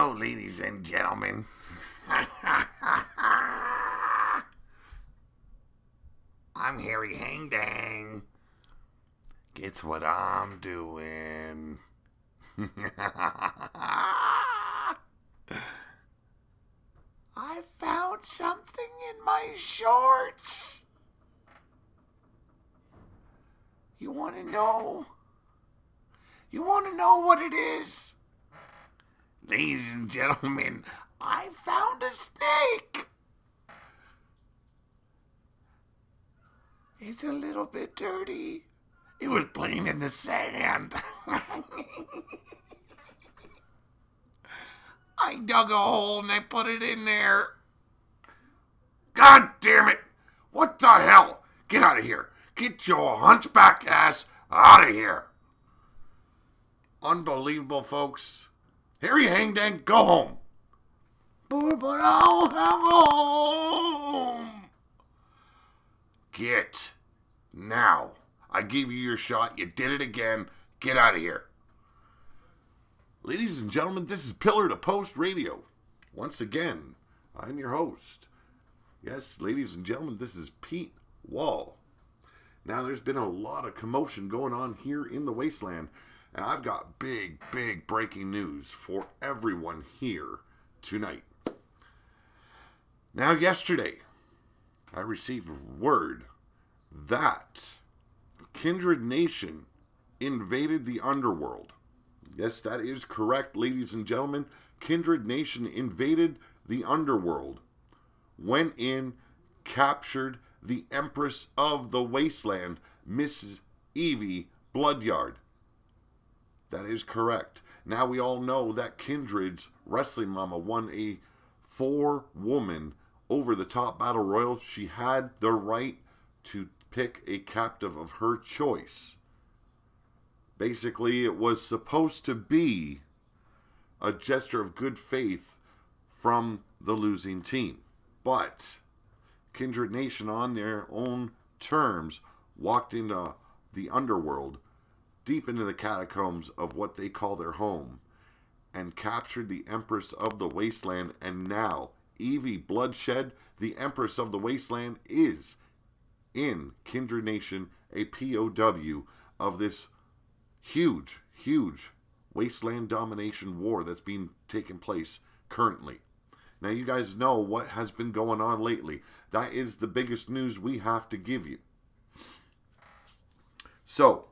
Hello, ladies and gentlemen. I'm Harry Hangdang. Guess what I'm doing? I found something in my shorts. You want to know? You want to know what it is? Ladies and gentlemen, I found a snake. It's a little bit dirty. It was playing in the sand. I dug a hole and I put it in there. God damn it! What the hell? Get out of here. Get your hunchback ass out of here. Unbelievable, folks. Harry Hangdang, go home. But I'll have a home. Get. Now. I gave you your shot. You did it again. Get out of here. Ladies and gentlemen, this is Pillar to Post Radio. Once again, I'm your host. Yes, ladies and gentlemen, this is Pete Wall. Now, there's been a lot of commotion going on here in the Wasteland. And I've got big breaking news for everyone here tonight. Now, yesterday, I received word that Kindred Nation invaded the underworld. Yes, that is correct, ladies and gentlemen. Kindred Nation invaded the underworld, went in, captured the Empress of the Wasteland, Mrs. Evie Bloodyard. That is correct. Now we all know that Kindred's Wrestling Mama won a 4-woman over-the-top battle royal. She had the right to pick a captive of her choice. Basically, it was supposed to be a gesture of good faith from the losing team. But Kindred Nation, on their own terms, walked into the underworld, deep into the catacombs of what they call their home, and captured the Empress of the Wasteland. And now, Evie Bloodshed, the Empress of the Wasteland, is in Kindred Nation, a POW of this huge Wasteland Domination war that's being taken place currently. Now, you guys know what has been going on lately. That is the biggest news we have to give you. So,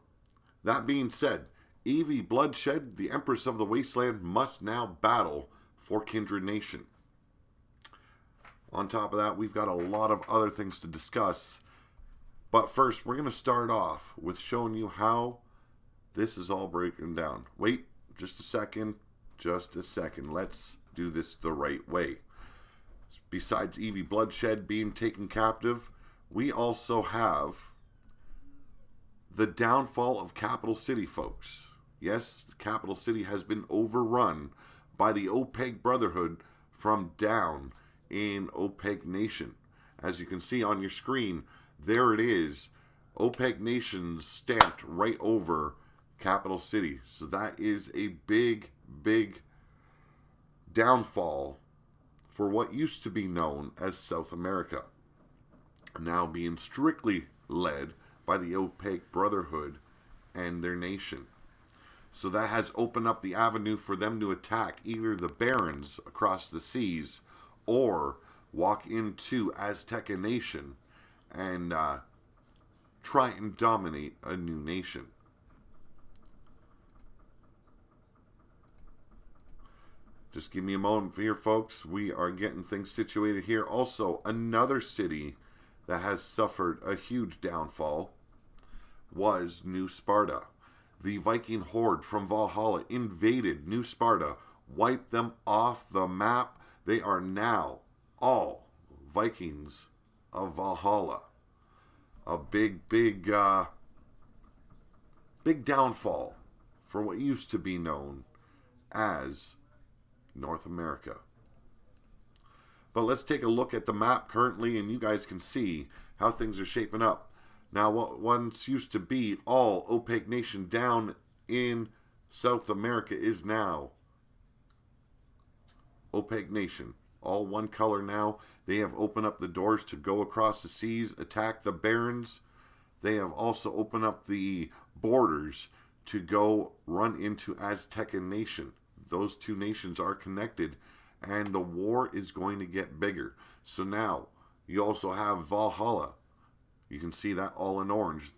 that being said, Evie Bloodshed, the Empress of the Wasteland, must now battle for Kindred Nation. On top of that, we've got a lot of other things to discuss. But first, we're going to start off with showing you how this is all breaking down. Wait, just a second. Let's do this the right way. Besides Evie Bloodshed being taken captive, we also have the downfall of Capital City, folks. Yes, the Capital City has been overrun by the OPEC Brotherhood from down in OPEC Nation. As you can see on your screen, there it is. OPEC Nation stamped right over Capital City. So that is a big downfall for what used to be known as South America, now being strictly led by the OPEC Brotherhood and their nation. So that has opened up the avenue for them to attack either the Barons across the seas or walk into Azteca Nation and try and dominate a new nation. Just give me a moment here, folks. We are getting things situated here. Also, another city that has suffered a huge downfall was New Sparta. The Viking horde from Valhalla invaded New Sparta, wiped them off the map. They are now all Vikings of Valhalla. A big downfall for what used to be known as North America. But let's take a look at the map currently, and you guys can see how things are shaping up. Now, what once used to be all OPEC Nation down in South America is now Opaque Nation. All one color now. They have opened up the doors to go across the seas, attack the Barons. They have also opened up the borders to go run into Aztecan Nation. Those two nations are connected, and the war is going to get bigger. So now, you also have Valhalla. You can see that all in orange.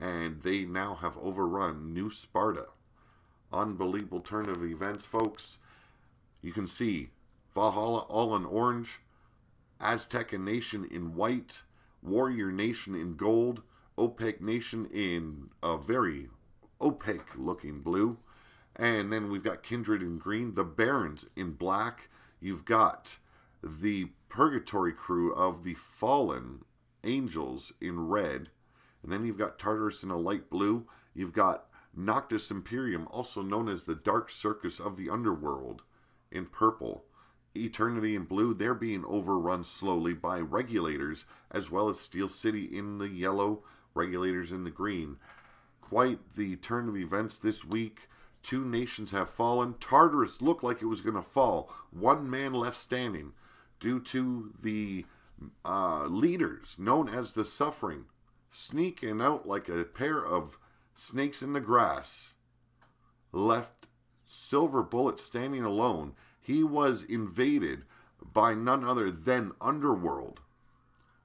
And they now have overrun New Sparta. Unbelievable turn of events, folks. You can see Valhalla all in orange, Aztecan Nation in white, Warrior Nation in gold, Opaque Nation in a very opaque looking blue, and then we've got Kindred in green, the Barons in black. You've got the Purgatory crew of the Fallen Angels in red, and then you've got Tartarus in a light blue. You've got Noctis Imperium, also known as the Dark Circus of the Underworld, in purple. Eternity in blue. They're being overrun slowly by Regulators, as well as Steel City in the yellow, Regulators in the green. Quite the turn of events this week. Two nations have fallen. Tartarus looked like it was going to fall. One man left standing due to the leaders, known as the Suffering, sneaking out like a pair of snakes in the grass. Left Silver Bullet standing alone. He was invaded by none other than Underworld.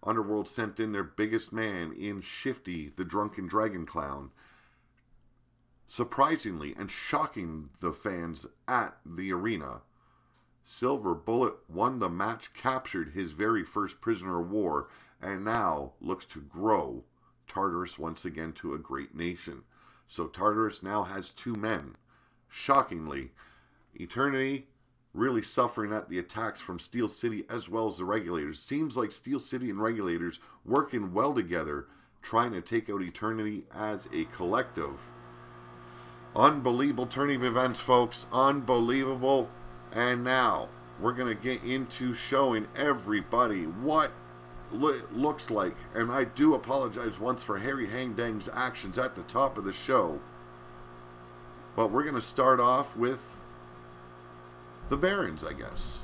Underworld sent in their biggest man in Shifty, the Drunken Dragon Clown. Surprisingly and shocking the fans at the arena, Silver Bullet won the match, captured his very first prisoner of war, and now looks to grow Tartarus once again to a great nation. So Tartarus now has two men. Shockingly, Eternity really suffering at the attacks from Steel City as well as the Regulators. Seems like Steel City and Regulators working well together, trying to take out Eternity as a collective. Unbelievable turn of events, folks. Unbelievable. And now, we're going to get into showing everybody what it looks like. And I do apologize once for Harry Hangdang's actions at the top of the show. But we're going to start off with the Barons, I guess.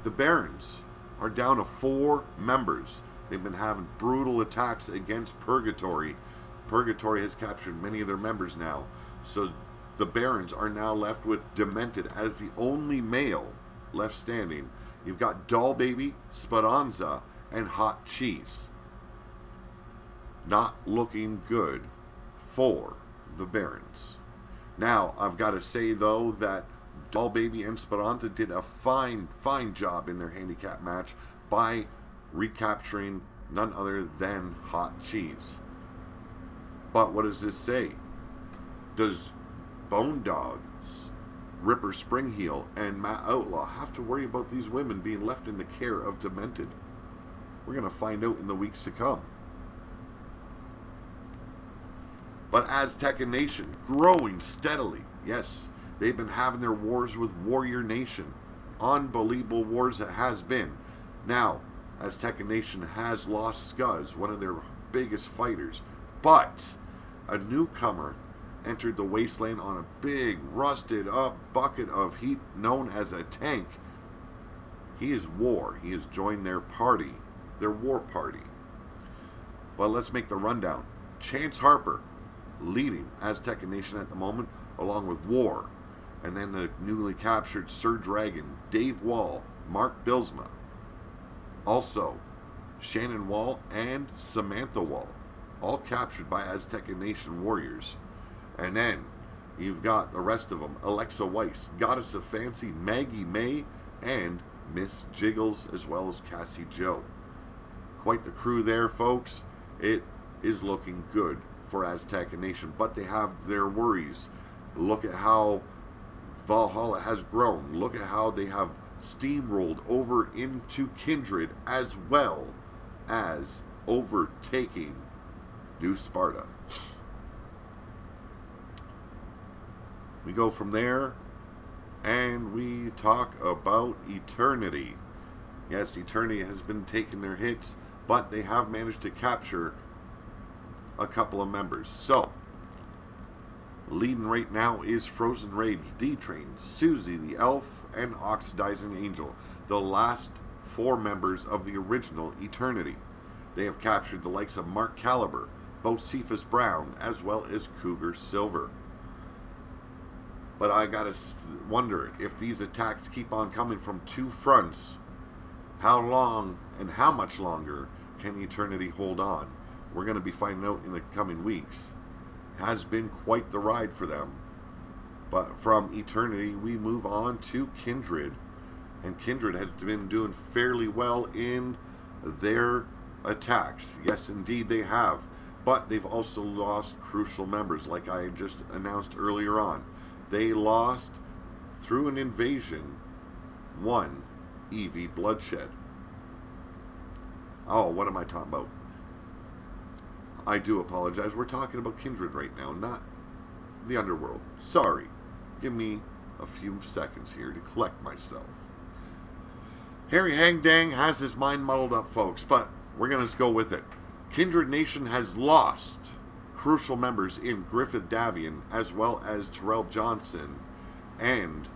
The Barons are down to 4 members. They've been having brutal attacks against Purgatory. Purgatory has captured many of their members now. So the Barons are now left with Demented as the only male left standing. You've got Doll Baby, Speranza, and Hot Cheese. Not looking good for the Barons. Now, I've got to say, though, that Doll Baby and Speranza did a fine job in their handicap match by recapturing none other than Hot Cheese. But what does this say? Does Bone Dog, Ripper Springheel, and Matt Outlaw have to worry about these women being left in the care of Demented? We're going to find out in the weeks to come. But Aztecan Nation growing steadily. Yes, they've been having their wars with Warrior Nation. Unbelievable wars it has been. Now, Aztecan Nation has lost Scuzz, one of their biggest fighters. But a newcomer entered the Wasteland on a big, rusted up bucket of heat known as a tank. He is War. He has joined their party, their war party. But let's make the rundown. Chance Harper leading Aztecan Nation at the moment, along with War. And then the newly captured Sir Dragon, Dave Wall, Mark Bilsma. Also, Shannon Wall and Samantha Wall, all captured by Aztecan Nation warriors. And then you've got the rest of them: Alexa Weiss, Goddess of Fancy, Maggie May, and Miss Jiggles, as well as Cassie Joe. Quite the crew there, folks. It is looking good for Aztecan Nation, but they have their worries. Look at how Valhalla has grown. Look at how they have steamrolled over into Kindred, as well as overtaking New Sparta. We go from there and we talk about Eternity. Yes, Eternity has been taking their hits, but they have managed to capture a couple of members. So, leading right now is Frozen Rage, D-Train, Susie the Elf, and Oxidizing Angel, the last 4 members of the original Eternity. They have captured the likes of Mark Caliber, Bocephus Brown, as well as Cougar Silver. But I gotta wonder, if these attacks keep on coming from 2 fronts, how long and how much longer can Eternity hold on? We're going to be finding out in the coming weeks. Has been quite the ride for them. But from Eternity, we move on to Kindred. And Kindred has been doing fairly well in their attacks. Yes, indeed they have. But they've also lost crucial members, like I just announced earlier on. They lost, through an invasion, 1 Evie Bloodshed. Oh, what am I talking about? I do apologize. We're talking about Kindred right now, not the Underworld. Sorry. Give me a few seconds here to collect myself. Harry Hangdang has his mind muddled up, folks, but we're going to go with it. Kindred Nation has lost crucial members in Griffith Davian, as well as Terrell Johnson and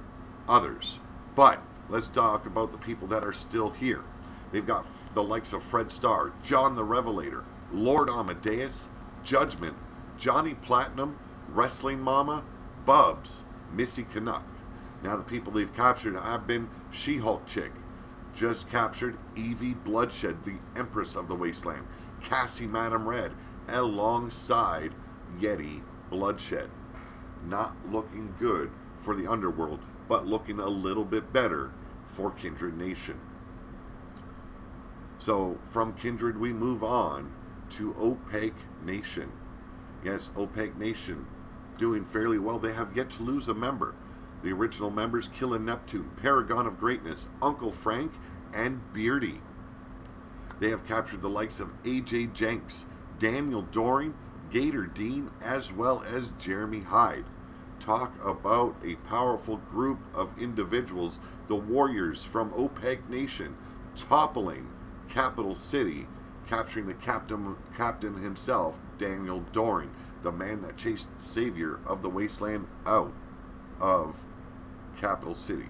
others. But let's talk about the people that are still here. They've got the likes of Fred Starr, John the Revelator, Lord Amadeus, Judgment, Johnny Platinum, Wrestling Mama, Bubs, Missy Canuck. Now the people they've captured have been She-Hulk Chick, just captured Evie Bloodshed, the Empress of the Wasteland, Cassie Madam Red, alongside Yeti Bloodshed. Not looking good for the Underworld, but looking a little bit better for Kindred Nation. So from Kindred we move on to Opaque Nation. Yes, Opaque Nation doing fairly well. They have yet to lose a member. The original members, Killer Neptune, Paragon of Greatness, Uncle Frank, and Beardy. They have captured the likes of AJ Jenks, Daniel Doring, Gator Dean, as well as Jeremy Hyde. Talk about a powerful group of individuals, the Warriors from Opaque Nation, toppling Capital City, capturing the captain himself, Daniel Doring, the man that chased the savior of the Wasteland out of Capital City.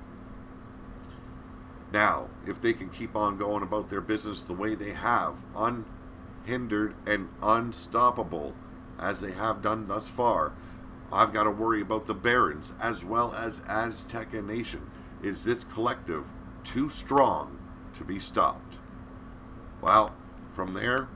Now, if they can keep on going about their business the way they have, unhindered and unstoppable, as they have done thus far, I've got to worry about the Barons, as well as Azteca Nation. Is this collective too strong to be stopped? Well, from there,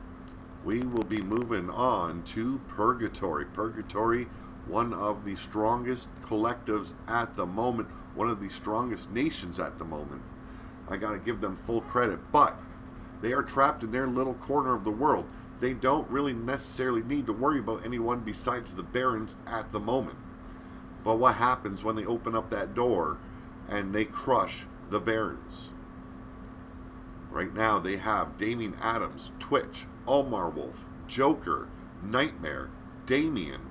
we will be moving on to Purgatory. Purgatory, one of the strongest collectives at the moment, one of the strongest nations at the moment. I got to give them full credit, but they are trapped in their little corner of the world. They don't really necessarily need to worry about anyone besides the Barons at the moment. But what happens when they open up that door and they crush the Barons? Right now they have Damian Adams, Twitch, Almar Wolf, Joker, Nightmare, Damien,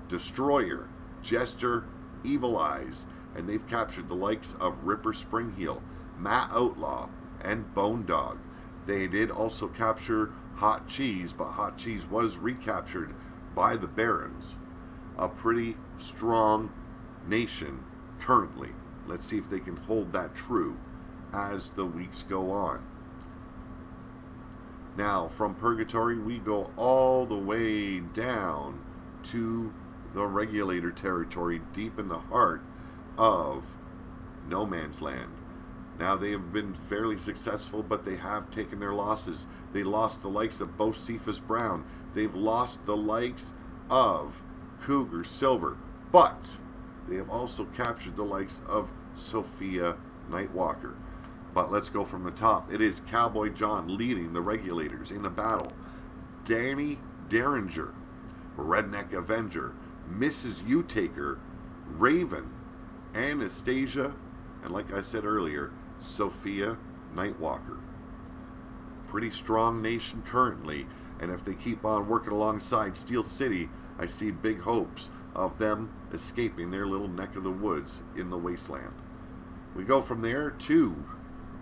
Destroyer, Jester, Evil Eyes, and they've captured the likes of Ripper Springheel, Matt Outlaw, and Bone Dog. They did also capture Hot Cheese, but Hot Cheese was recaptured by the Barons. A pretty strong nation currently. Let's see if they can hold that true as the weeks go on. Now, from Purgatory, we go all the way down to the Regulator territory, deep in the heart of No Man's Land. Now, they have been fairly successful, but they have taken their losses. They lost the likes of Bocephus Brown. They've lost the likes of Cougar Silver. But they have also captured the likes of Sophia Nightwalker. But let's go from the top. It is Cowboy John leading the Regulators in a battle. Danny Derringer, Redneck Avenger, Mrs. U-Taker, Raven, Anastasia, and like I said earlier, Sophia Nightwalker. Pretty strong nation currently, and if they keep on working alongside Steel City, I see big hopes of them escaping their little neck of the woods in the Wasteland. We go from there to,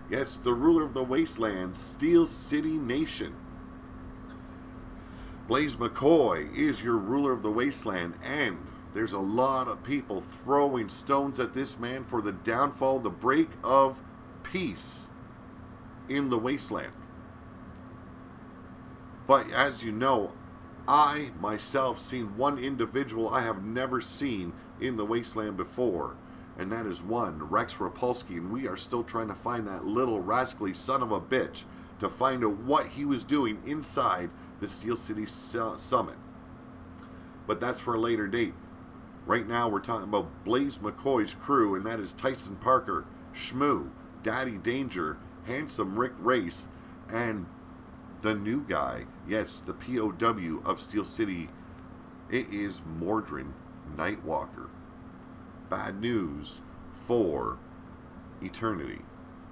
yes, the ruler of the Wasteland, Steel City Nation. Blaze McCoy is your ruler of the Wasteland, and There's a lot of people throwing stones at this man for the downfall, the break of peace in the Wasteland. But as you know, I myself seen one individual I have never seen in the Wasteland before, and that is one Rex Rapolsky, and we are still trying to find that little rascally son of a bitch to find out what he was doing inside the Steel City Summit. But that's for a later date. Right now we're talking about Blaze McCoy's crew, and that is Tyson Parker, Shmoo, Daddy Danger, Handsome Rick Race, and the new guy, yes, the POW of Steel City. It is Mordrin Nightwalker. Bad news for Eternity.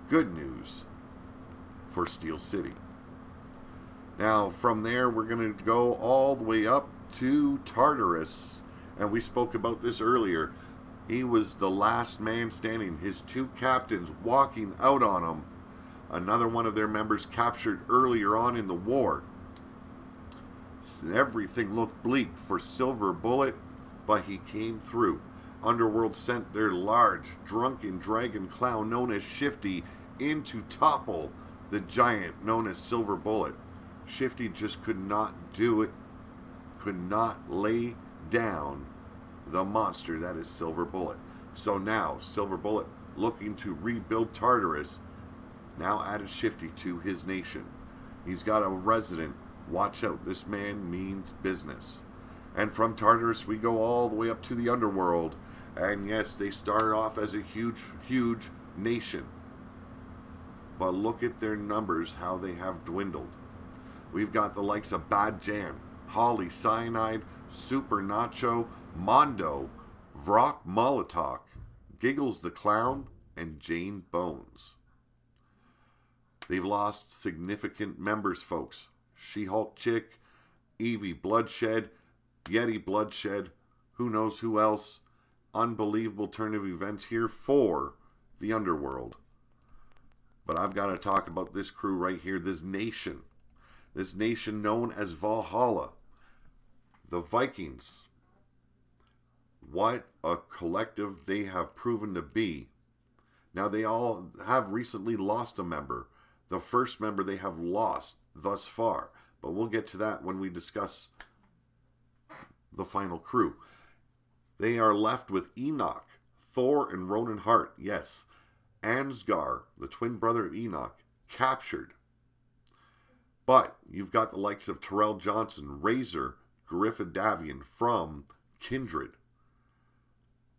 Good news for Steel City. Now, from there, we're going to go all the way up to Tartarus. And we spoke about this earlier. He was the last man standing. His two captains walking out on him. Another one of their members captured earlier on in the war. Everything looked bleak for Silver Bullet, but he came through. Underworld sent their large, drunken dragon clown known as Shifty in to topple the giant known as Silver Bullet. Shifty just could not do it, could not lay down the monster that is Silver Bullet. So now, Silver Bullet, looking to rebuild Tartarus, now added Shifty to his nation. He's got a resident. Watch out, this man means business. And from Tartarus, we go all the way up to the Underworld. And yes, they started off as a huge, huge nation. But look at their numbers, how they have dwindled. We've got the likes of Bad Jam, Holly Cyanide, Super Nacho, Mondo, Vrock Molotov, Giggles the Clown, and Jane Bones. They've lost significant members, folks. She-Hulk Chick, Evie Bloodshed, Yeti Bloodshed, who knows who else. Unbelievable turn of events here for the Underworld. But I've got to talk about this crew right here, this nation. This nation known as Valhalla. The Vikings. What a collective they have proven to be. Now, they all have recently lost a member. The first member they have lost thus far. But we'll get to that when we discuss the final crew. They are left with Enoch, Thor, and Ronan Hart. Yes, Ansgar, the twin brother of Enoch, captured. But you've got the likes of Terrell Johnson, Razor, Griffin Davian from Kindred.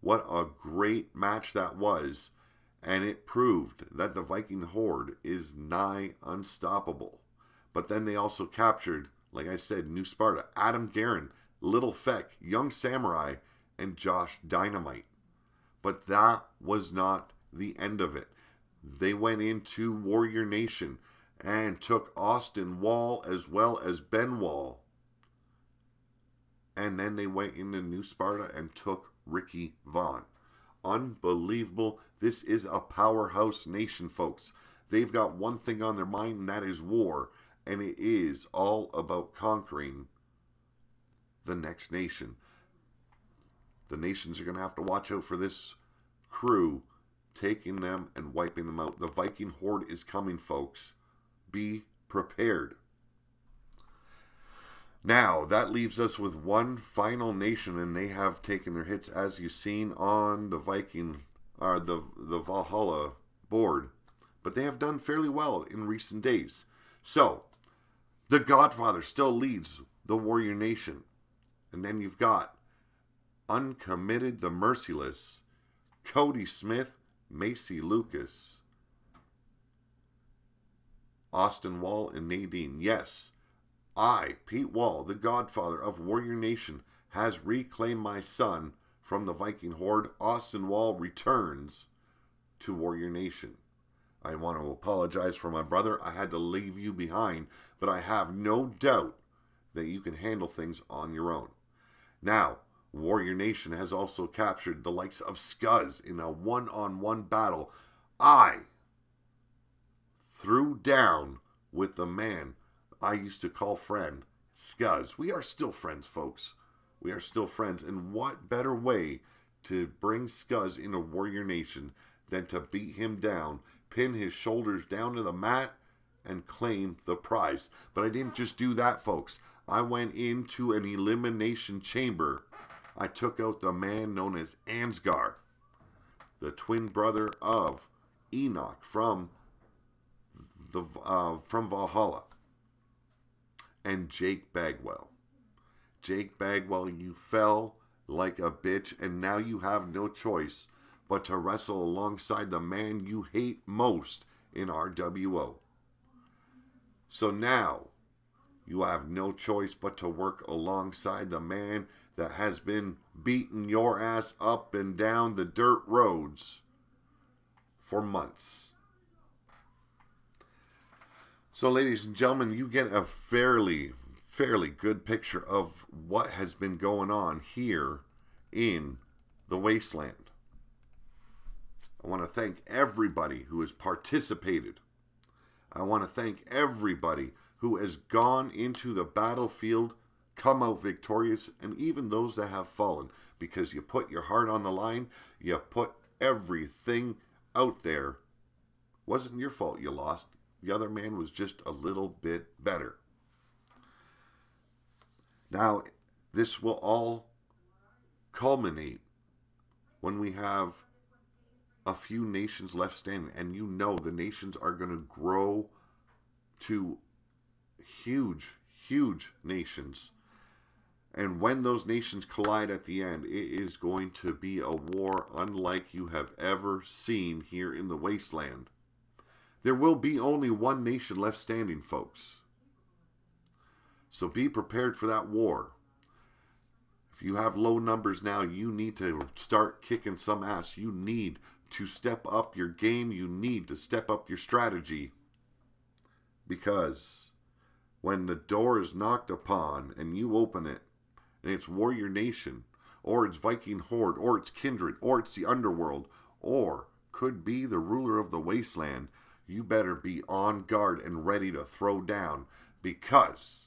What a great match that was. And it proved that the Viking Horde is nigh unstoppable. But then they also captured, like I said, New Sparta, Adam Guerin, Little Feck, Young Samurai, and Josh Dynamite. But that was not the end of it. They went into Warrior Nation and took Austin Wall as well as Ben Wall. And then they went into New Sparta and took Ricky Vaughn. Unbelievable. This is a powerhouse nation, folks. They've got one thing on their mind, and that is war. And it is all about conquering the next nation. The nations are going to have to watch out for this crew taking them and wiping them out. The Viking Horde is coming, folks. Be prepared. Now, that leaves us with one final nation, and they have taken their hits, as you've seen on the Viking, or the Valhalla board. But they have done fairly well in recent days. So, the Godfather still leads the Warrior Nation. And then you've got Uncommitted the Merciless, Cody Smith, Macy Lucas, Austin Wall, and Nadine. Yes, I, Pete Wall, the Godfather of Warrior Nation, has reclaimed my son from the Viking Horde. Austin Wall returns to Warrior Nation. I want to apologize for my brother. I had to leave you behind, but I have no doubt that you can handle things on your own. Now, Warrior Nation has also captured the likes of Scuzz in a one-on-one battle. I threw down with the man I used to call friend, Scuzz. We are still friends, folks. we are still friends. And what better way to bring Scuzz into Warrior Nation than to beat him down, pin his shoulders down to the mat, and claim the prize. But I didn't just do that, folks. I went into an elimination chamber. I took out the man known as Ansgar, the twin brother of Enoch from Valhalla, and Jake Bagwell. Jake Bagwell, you fell like a bitch, and now you have no choice but to wrestle alongside the man you hate most in RWO. So now, you have no choice but to work alongside the man that has been beating your ass up and down the dirt roads for months. So, ladies and gentlemen, you get a fairly good picture of what has been going on here in the Wasteland. I want to thank everybody who has participated. I want to thank everybody who has gone into the battlefield, come out victorious, and even those that have fallen, because you put your heart on the line, you put everything out there. Wasn't your fault you lost. The other man was just a little bit better. Now, this will all culminate when we have a few nations left standing, and you know the nations are going to grow to huge nations. And when those nations collide at the end, it is going to be a war unlike you have ever seen here in the Wasteland. There will be only one nation left standing, folks. So be prepared for that war. If you have low numbers now, you need to start kicking some ass. You need to step up your game. You need to step up your strategy. Because when the door is knocked upon and you open it, and it's Warrior Nation, or it's Viking Horde, or it's Kindred, or it's the Underworld, or could be the ruler of the Wasteland, you better be on guard and ready to throw down, because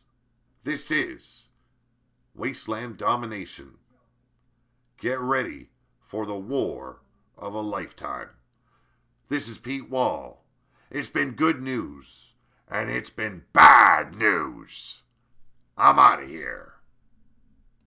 this is Wasteland Domination. Get ready for the war of a lifetime. This is Pete Wall. It's been good news, and it's been bad news. I'm out of here.